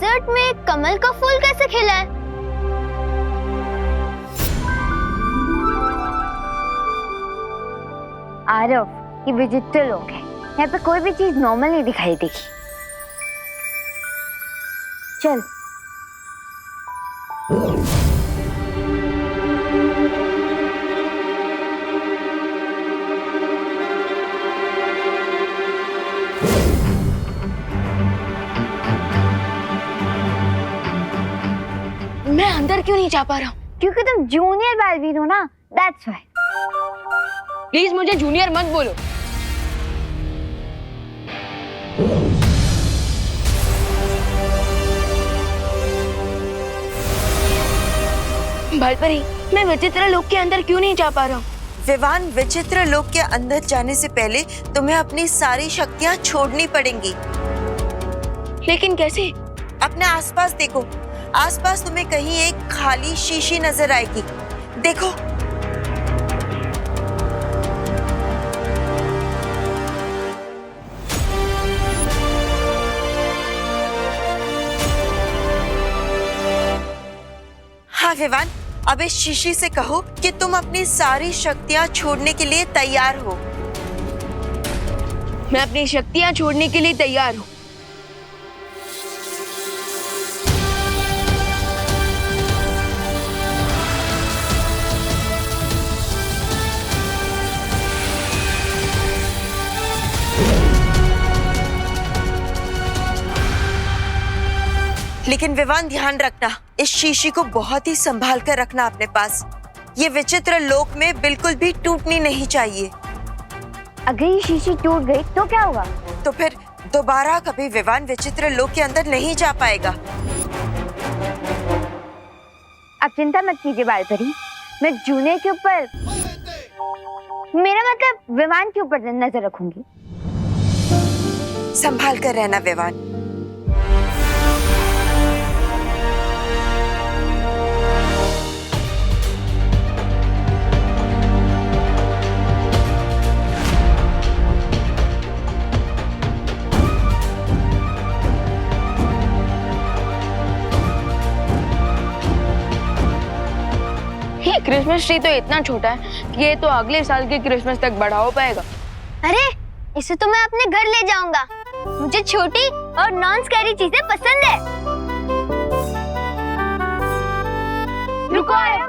Desert में कमल का फूल कैसे खिला है? आरव, ये विचित्र लोग हैं। यहाँ पे कोई भी चीज नॉर्मल नहीं दिखाई देगी। चल। मैं अंदर क्यों नहीं जा पा रहा हूँ? क्योंकि तुम जूनियर बालवीर हो ना, दैट्स व्हाई। प्लीज मुझे जूनियर मत बोलो। बालपरी, मैं विचित्र लोक के अंदर क्यों नहीं जा पा रहा हूँ? विवान, विचित्र लोक के अंदर जाने से पहले तुम्हें अपनी सारी शक्तियाँ छोड़नी पड़ेंगी। लेकिन कैसे? अपने आसपास देखो। आसपास तुम्हें कहीं एक खाली शीशी नजर आएगी। देखो। हाँ विवान, अब इस शीशी से कहो कि तुम अपनी सारी शक्तियाँ छोड़ने के लिए तैयार हो। मैं अपनी शक्तियाँ छोड़ने के लिए तैयार हूँ। लेकिन विवान, ध्यान रखना, इस शीशी को बहुत ही संभाल कर रखना अपने पास। ये विचित्र लोक में बिल्कुल भी टूटनी नहीं चाहिए। अगर ये शीशी टूट गई तो क्या होगा? तो फिर दोबारा कभी विवान विचित्र लोक के अंदर नहीं जा पाएगा। अब चिंता मत कीजिए बालपरी, मैं जूनियर के ऊपर, मेरा मतलब विवान के ऊपर नजर रखूंगी। संभाल कर रहना विवान। क्रिसमस ट्री तो इतना छोटा है कि ये तो अगले साल के क्रिसमस तक बड़ा हो पाएगा। अरे, इसे तो मैं अपने घर ले जाऊंगा। मुझे छोटी और नॉन स्कैरी चीजें पसंद है। रुको आया।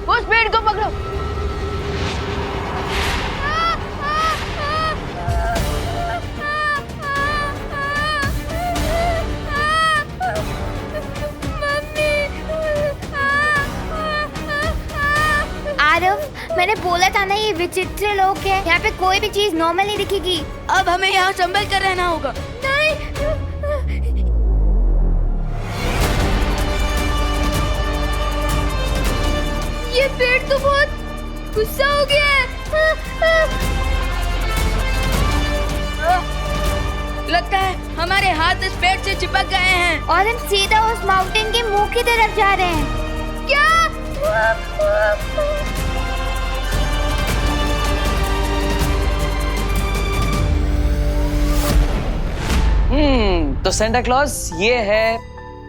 उस पेड़ को पकड़ो। आरव, मैंने बोला था ना ये विचित्र लोग हैं। यहाँ पे कोई भी चीज नॉर्मल नहीं दिखेगी। अब हमें यहाँ संभल कर रहना होगा। नहीं। ये पेड़ तो बहुत गुस्सा हो गया है। लगता है हमारे हाथ इस पेड़ से चिपक गए हैं और हम सीधा उस माउंटेन के मुंह की तरफ जा रहे हैं। क्या? तो सेंटा क्लॉज ये है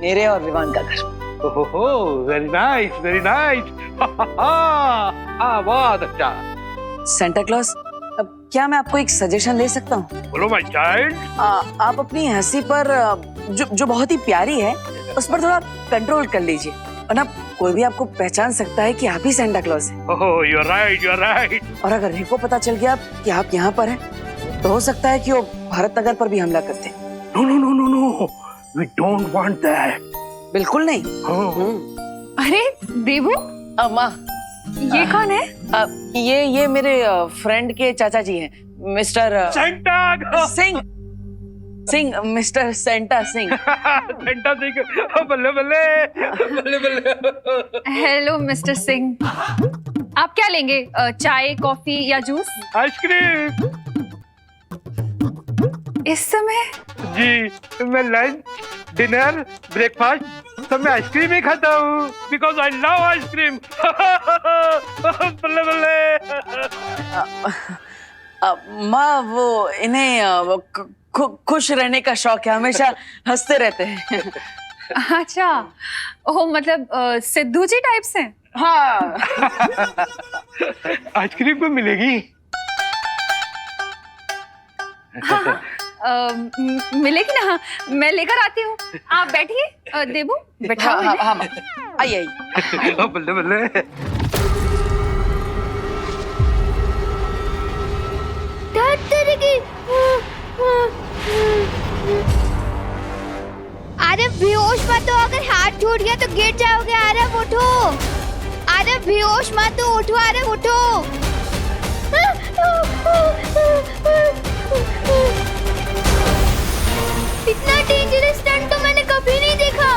मेरे और विवान का घर। ओहो, वेरी नाइस, वेरी नाइस। हाँ, बहुत अच्छा। सेंटा क्लॉज, अब क्या मैं आपको एक सजेशन दे सकता हूँ? बोलो माय चाइल्ड। आप अपनी हंसी पर जो बहुत ही प्यारी है उस पर थोड़ा कंट्रोल कर लीजिए, वरना कोई भी आपको पहचान सकता है कि आप ही सेंटा क्लॉज हैं। Oh, you are right, you are right. और अगर रिको पता चल गया कि आप यहाँ पर हैं, तो हो सकता है कि वो भारत नगर पर भी हमला करते। No no no no no, we don't want that. बिल्कुल नहीं। अरे देवू, माँ, ये कौन है? ये मेरे फ्रेंड के चाचा जी हैं, mister Santa Singh. Mister Santa Singh. Santa Singh, बल्ले बल्ले बल्ले बल्ले। हेलो मिस्टर सिंह, आप क्या लेंगे? चाय, कॉफी या जूस? आइसक्रीम। इस समय? जी, मैं लंच, डिनर, ब्रेकफास्ट सब मैं आइसक्रीम ही खाता हूँ बिकॉज आई लव आइसक्रीम। बल्ले बल्ले। माँ वो इन्हें खुश रहने का शौक है, हमेशा हंसते रहते हैं। अच्छा, ओ मतलब सिद्धू जी टाइप से? हाँ। आइसक्रीम को मिलेगी? हाँ, मिलेगी ना, मैं लेकर आती हूँ। आप बैठिए, देबू बैठाओ। हाँ, हाँ, हाँ, आइए आइए। बल्ले बल्ले। अरे बेहोश मत हो, अगर हाथ टूट गया तो गिर जाओगे। अरे उठो, अरे बेहोश मत हो, उठो, अरे उठो। इतना डेंजरस स्टंट तो मैंने कभी नहीं देखा।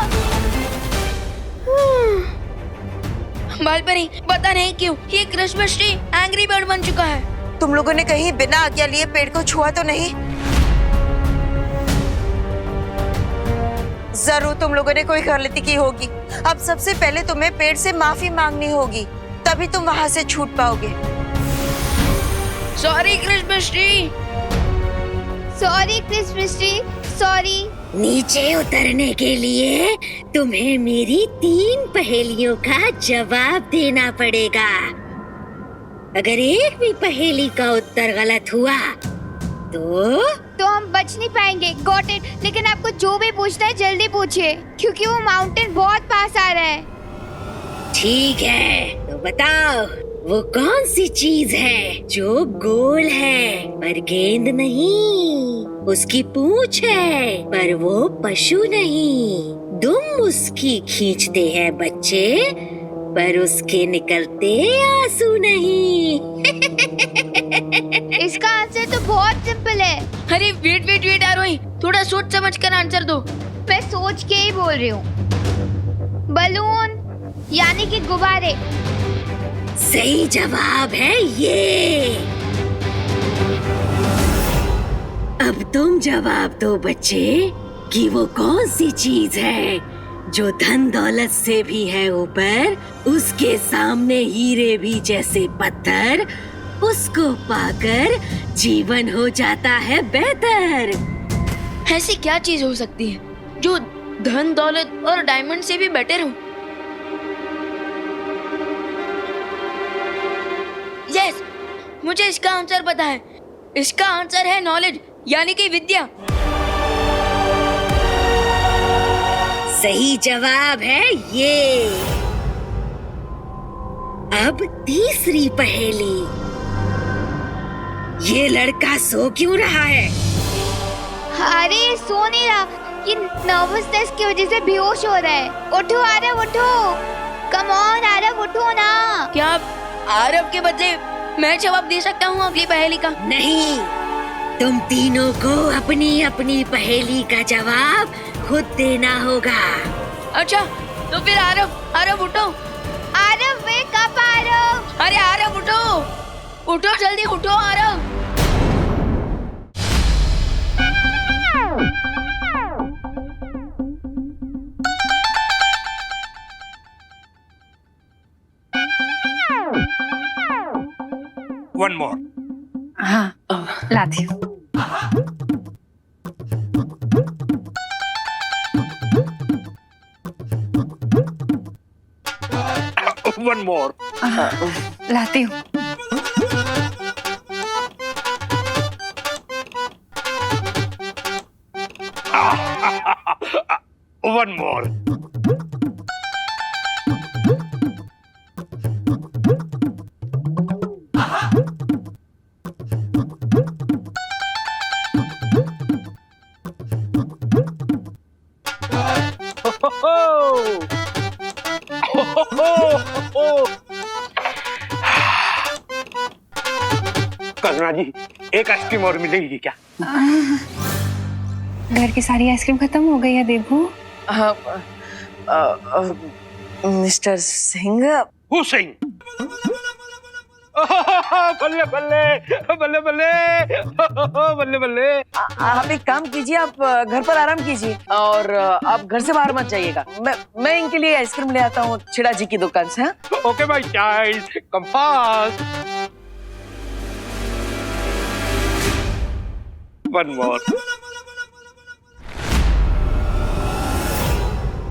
बालपरी, पता नहीं क्यों ये क्रिसमस ट्री एंग्री बर्ड बन चुका है। तुम लोगों ने कहीं बिना आज्ञा लिए पेड़ को छुआ तो नहीं? जरूर तुम लोगों ने कोई गलती की होगी। अब सबसे पहले तुम्हें पेड़ से माफी मांगनी होगी, तभी तुम वहां से छूट पाओगे। Sorry Christmas tree. Sorry Christmas tree, sorry. नीचे उतरने के लिए तुम्हें मेरी 3 पहेलियों का जवाब देना पड़ेगा। अगर एक भी पहेली का उत्तर गलत हुआ तो हम बच नहीं पाएंगे। Got it. लेकिन आपको जो भी पूछना है जल्दी पूछिए, क्योंकि वो माउंटेन बहुत पास आ रहा है। ठीक है, तो बताओ वो कौन सी चीज है जो गोल है पर गेंद नहीं, उसकी पूंछ है पर वो पशु नहीं, दुम उसकी खींचते हैं बच्चे पर उसके निकलते आंसू नहीं। इसका आंसर तो बहुत सिंपल है। अरे वेट वेट वेट आरोही, थोड़ा सोच समझ कर आंसर दो। मैं सोच के ही बोल रही हूँ। बलून यानी कि गुब्बारे। सही जवाब है ये। अब तुम जवाब दो बच्चे कि वो कौन सी चीज है जो धन दौलत से भी है ऊपर, उसके सामने हीरे भी जैसे पत्थर, उसको पाकर जीवन हो जाता है बेहतर। ऐसी क्या चीज हो सकती है जो धन दौलत और डायमंड से भी बेटर हो? यस, मुझे इसका आंसर पता है। इसका आंसर है नॉलेज यानी कि विद्या। सही जवाब है ये। अब तीसरी पहेली। ये लड़का सो क्यों रहा है? अरे सो नहीं रहा, ये नर्वसनेस की वजह से बेहोश हो रहा है। उठो आरव, उठो। कम ऑन आरव, उठो ना। क्या आप आरव के बदले मैं जवाब दे सकता हूँ अगली पहेली का? नहीं, तुम तीनों को अपनी अपनी पहेली का जवाब खुद देना होगा। अच्छा, तो फिर आरव, आरव उठो। Aarav wake up Aarav. अरे आरव उठो, उठो जल्दी उठो आरव। One more. हाँ, लाती हूँ। One more. लाती हूँ। One more. करुणा जी, एक आइसक्रीम और मिलेगी क्या? घर की सारी आइसक्रीम खत्म हो गई है देबू। मिस्टर सिंह, हुसैन, बल्ले बल्ले बल्ले बल्ले बल्ले बल्ले। आप एक काम कीजिए, आप घर पर आराम कीजिए और आप घर से बाहर मत जाइएगा। मैं इनके लिए आइसक्रीम ले आता हूँ छिड़ा जी की दुकान से। हाँ? Okay my child, come fast. One more.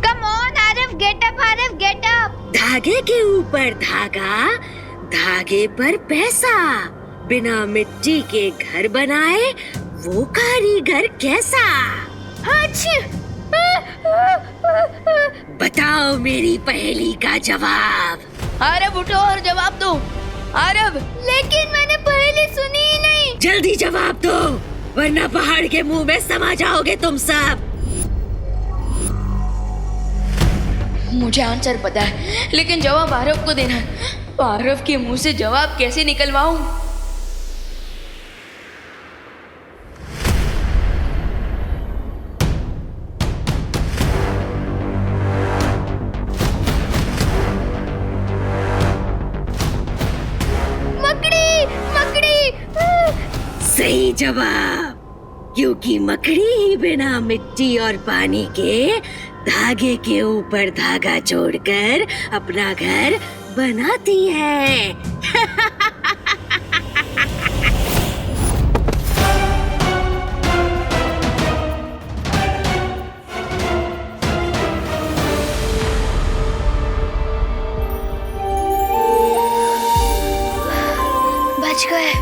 Come on Aarav, get up Aarav, get up. धागे के ऊपर धागा, धागे पर पैसा, बिना मिट्टी के घर बनाए वो कारीगर कैसा? बताओ मेरी पहेली का जवाब। आरव उठो और जवाब दो। आरव, लेकिन मैंने पहले सुनी ही नहीं। जल्दी जवाब दो, वरना पहाड़ के मुंह में समा जाओगे तुम सब। मुझे आंसर पता है, लेकिन जवाब आरव को देना है। आरव के मुंह से जवाब कैसे निकलवाऊं? मकड़ी, मकड़ी। सही जवाब, क्योंकि मकड़ी ही बिना मिट्टी और पानी के धागे के ऊपर धागा जोड़कर अपना घर बनाती है। बच गए।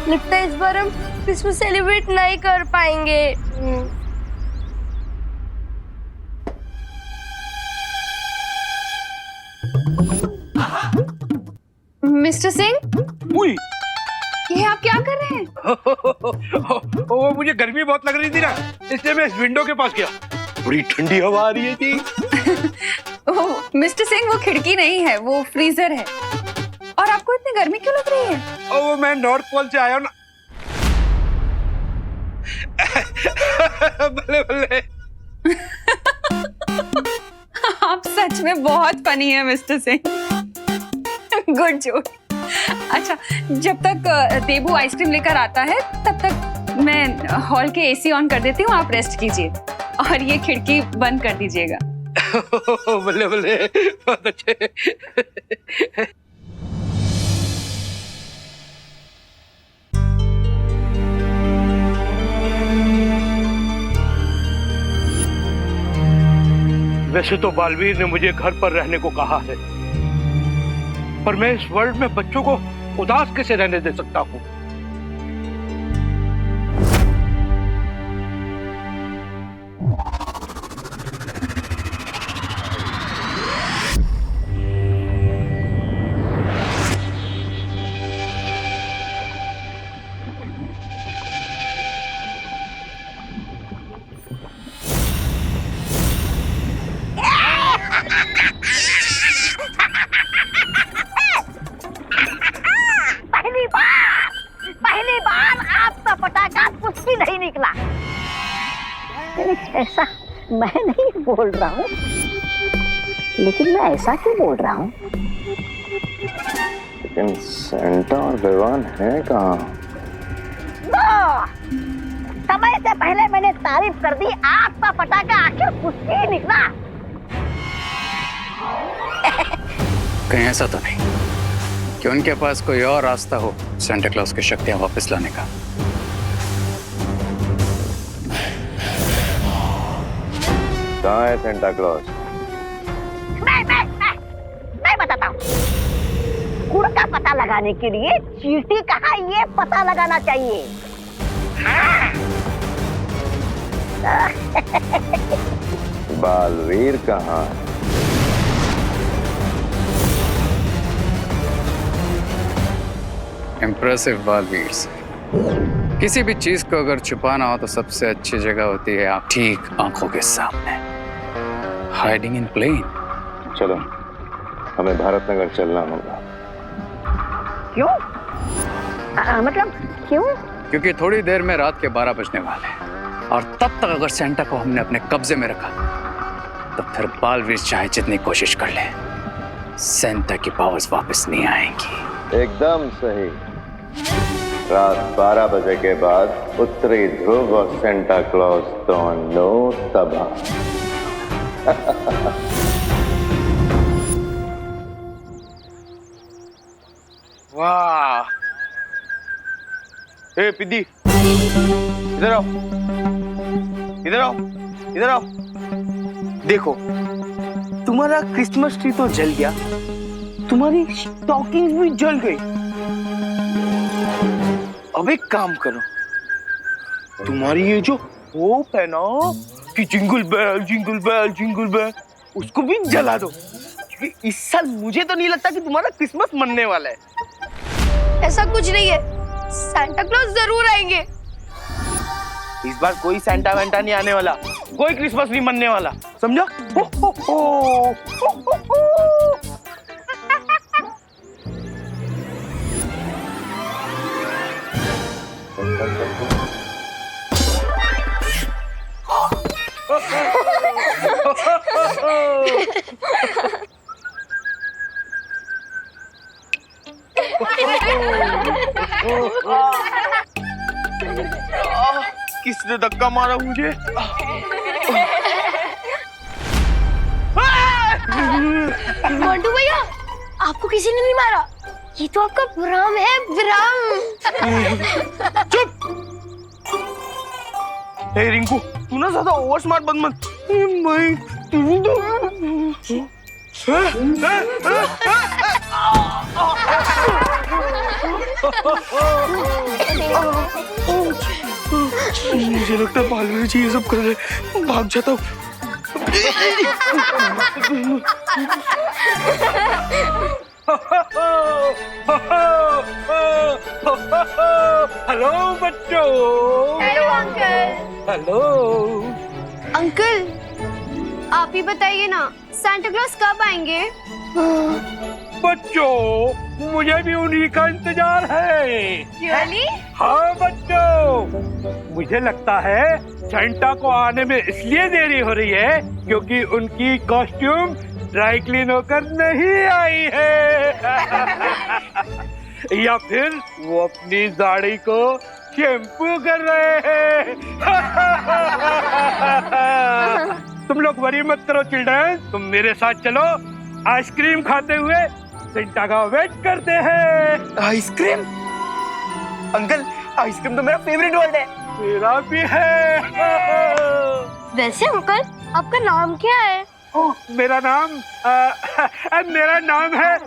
लगता है इस बार हम क्रिसमस सेलिब्रेट नहीं कर पाएंगे। मिस्टर सिंह, उई, ये आप क्या कर रहे हैं? वो मुझे गर्मी बहुत लग रही थी ना, इसलिए मैं इस विंडो के पास गया। बड़ी ठंडी हवा आ रही थी। मिस्टर सिंह, वो खिड़की नहीं है, वो फ्रीजर है। और आपको इतनी गर्मी क्यों लग रही है? वो मैं नॉर्थ पोल से आया हूँ ना। बल्ले बल्ले। आप सच में बहुत फनी है मिस्टर सिंह। Good joke. अच्छा, जब तक देबू आइसक्रीम लेकर आता है तब तक मैं हॉल के एसी ऑन कर देती हूँ, आप रेस्ट कीजिए और ये खिड़की बंद कर दीजिएगा। बल्ले बल्ले, बहुत अच्छे। वैसे तो बालवीर ने मुझे घर पर रहने को कहा है, पर मैं इस वर्ल्ड में बच्चों को उदास कैसे रहने दे सकता हूँ? पहली बार आपका पटाखा कुछ भी नहीं निकला। ऐसा मैं नहीं बोल रहा हूँ, लेकिन मैं ऐसा क्यों बोल रहा हूँ? लेकिन सेंटा और विवान है कहाँ? समय से पहले मैंने तारीफ कर दी, आपका पटाखा आखिर कुछ भी निकला। कहीं ऐसा तो नहीं कि उनके पास कोई और रास्ता हो सेंटा क्लॉज की शक्तियां वापस लाने का? कहाँ है सेंटा क्लॉज? मैं बताता हूँ। गुड़ का पता लगाने के लिए चींटी कहाँ, ये पता लगाना चाहिए। बालवीर कहाँ? इम्प्रेसिव बालवीर से। किसी भी चीज को अगर छुपाना हो तो सबसे अच्छी जगह होती है ठीक आंखों के सामने, हाइडिंग इन प्लेन। चलो, हमें भारत नगर चलना होगा। क्यों? मतलब क्यों? क्योंकि थोड़ी देर में रात के 12 बजने वाले हैं और तब तक अगर सेंटा को हमने अपने कब्जे में रखा तो फिर बालवीर चाहे जितनी कोशिश कर ले, सेंटा की पावर्स वापस नहीं आएंगी। एकदम सही। रात 12 बजे के बाद उत्तरी ध्रुव और सेंटा क्लॉज दोनों तबाह। वाह! ए पिद्दी, इधर आओ, इधर आओ, इधर आओ। देखो, तुम्हारा क्रिसमस ट्री तो जल गया, तुम्हारी स्टॉकिंग भी जल गई। अब एक काम करो, तुम्हारी ये जो होप है ना कि jingle bell jingle bell jingle bell, उसको भी जला दो, क्योंकि इस साल मुझे तो नहीं लगता कि तुम्हारा क्रिसमस मनने वाला है। ऐसा कुछ नहीं है, सांता क्लॉज जरूर आएंगे। इस बार कोई सैंटा वैंटा नहीं आने वाला, कोई क्रिसमस नहीं मनने वाला, समझा? हो, हो, हो, हो, हो, हो। किसने धक्का मारा मुझे? मोंटू भैया, आपको किसी ने नहीं मारा, ये तो आपका भ्रम है, भ्रम। चुप! हे रिंकू, तू ना ज्यादा ओवर स्मार्ट बन मत। मुझे लगता है बालवीर जी ये सब कर रहे, भाग जाता हूँ। हेलो बच्चों। Hello uncle. हेलो अंकल, आप ही बताइए ना, सांता क्लॉज कब आएंगे? बच्चों, मुझे भी उन्हीं का इंतजार है। रियली? हाँ बच्चों, मुझे लगता है सेंटा को आने में इसलिए देरी हो रही है क्योंकि उनकी कॉस्ट्यूम ड्राई क्लीन होकर नहीं आई है। या फिर वो अपनी दाढ़ी को शैम्पू कर रहे हैं। तुम लोग वरी मत करो चिल्ड्रन, तुम मेरे साथ चलो, आइसक्रीम खाते हुए सेंटा का वेट करते हैं। आइसक्रीम? अंकल, आइसक्रीम तो मेरा फेवरेट वर्ड है। मेरा भी है। वैसे अंकल, आपका नाम क्या है? मेरा नाम है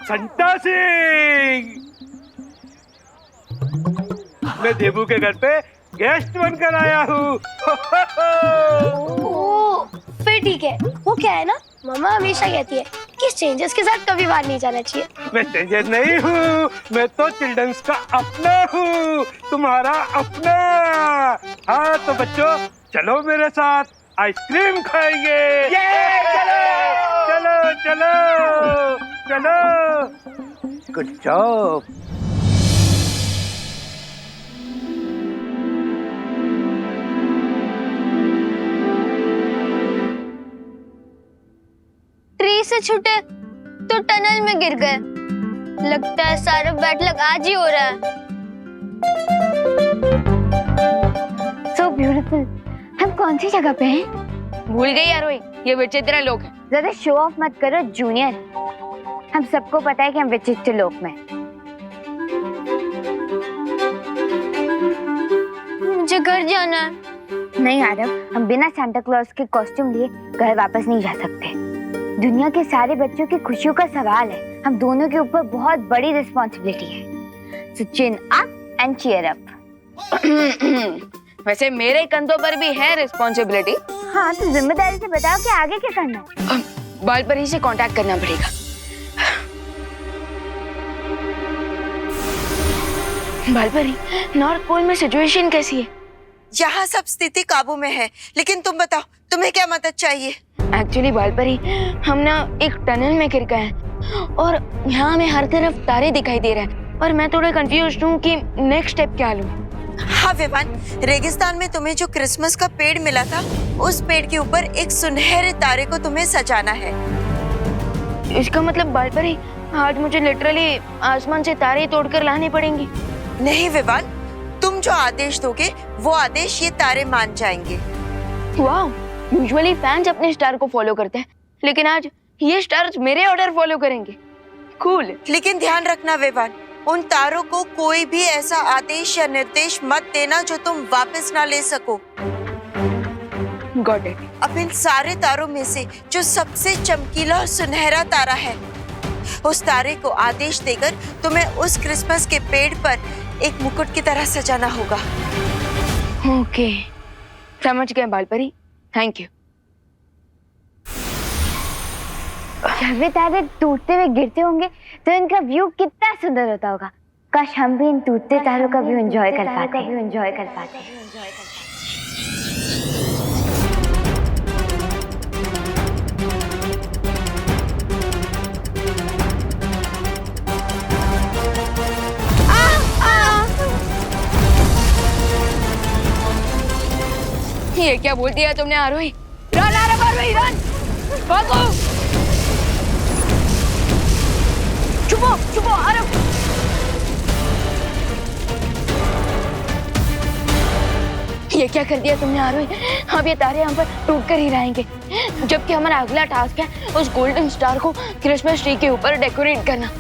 संता सिंह। मैं देबू के घर पे गेस्ट बनकर आया हूँ। फिर ठीक है। वो क्या है ना, मामा हमेशा कहती है कि स्ट्रेंजर्स के साथ कभी बाहर नहीं जाना चाहिए। मैं स्ट्रेंजर नहीं हूँ, मैं तो चिल्ड्रंस का अपना हूँ, तुम्हारा अपना। हाँ तो बच्चों, चलो मेरे साथ, आइसक्रीम खाएंगे। चलो चलो चलो। Good job. ट्री से छूटे तो टनल में गिर गए। लगता है सारा बैड लक आज ही हो रहा है। So beautiful। हम कौन सी जगह पे हैं? भूल गई यार, ये विचित्र लोग हैं। ज्यादा शो ऑफ मत करो जूनियर, हम सबको पता है कि हम विचित्र लोक में। मुझे घर जाना है। नहीं आरव, हम बिना सांता क्लॉज के कॉस्ट्यूम लिए घर वापस नहीं जा सकते। दुनिया के सारे बच्चों की खुशियों का सवाल है, हम दोनों के ऊपर बहुत बड़ी रिस्पॉन्सिबिलिटी है। So chin up and cheer up. वैसे मेरे कंधों पर भी है रिस्पॉन्सिबिलिटी। हाँ तो जिम्मेदारी से बताओ कि आगे क्या करना है। बालपरी से कांटेक्ट करना पड़ेगा। बालपरी, नॉर्थ पोल में सिचुएशन कैसी है? यहाँ सब स्थिति काबू में है, लेकिन तुम बताओ तुम्हें क्या मदद चाहिए? एक्चुअली बालपरी, हम ना एक टनल में गिर गए हैं और यहाँ हमें हर तरफ तारे दिखाई दे रहे हैं और मैं थोड़ा कंफ्यूज हूँ कि नेक्स्ट स्टेप क्या लूँ। हाँ विवान, रेगिस्तान में तुम्हें जो क्रिसमस का पेड़ मिला था, उस पेड़ के ऊपर एक सुनहरे तारे को तुम्हें सजाना है। इसका मतलब बालपरी, आज मुझे लिटरली आसमान से तारे तोड़कर लाने पड़ेंगे? नहीं विवान, तुम जो आदेश दोगे वो आदेश ये तारे मान जाएंगे। वाह, यूजुअली फैंस अपने स्टार को फॉलो करते हैं, लेकिन आज ये स्टार्स मेरे ऑर्डर फॉलो करेंगे। कूल। लेकिन ध्यान रखना विवान, उन तारों को कोई भी ऐसा आदेश या निर्देश मत देना जो तुम वापस ना ले सको। Got it. अब इन सारे तारों में से जो सबसे चमकीला और सुनहरा तारा है, उस तारे को आदेश देकर तुम्हें उस क्रिसमस के पेड़ पर एक मुकुट की तरह सजाना होगा। ओके, समझ गए बालपरी, थैंक यू। जब भी तारे टूटते हुए गिरते होंगे तो इनका व्यू कितना सुंदर होता होगा। काश हम भी इन टूटते तारों का व्यू एंजॉय कर पाते। ये क्या बोल दिया तुमने आरोही? रन आरोही, रन! भागो! छुपो आरव! ये क्या कर दिया तुमने आरोही? अब ये तारे यहाँ पर टूट कर ही रहेंगे, जबकि हमारा अगला टास्क है उस गोल्डन स्टार को क्रिसमस ट्री के ऊपर डेकोरेट करना।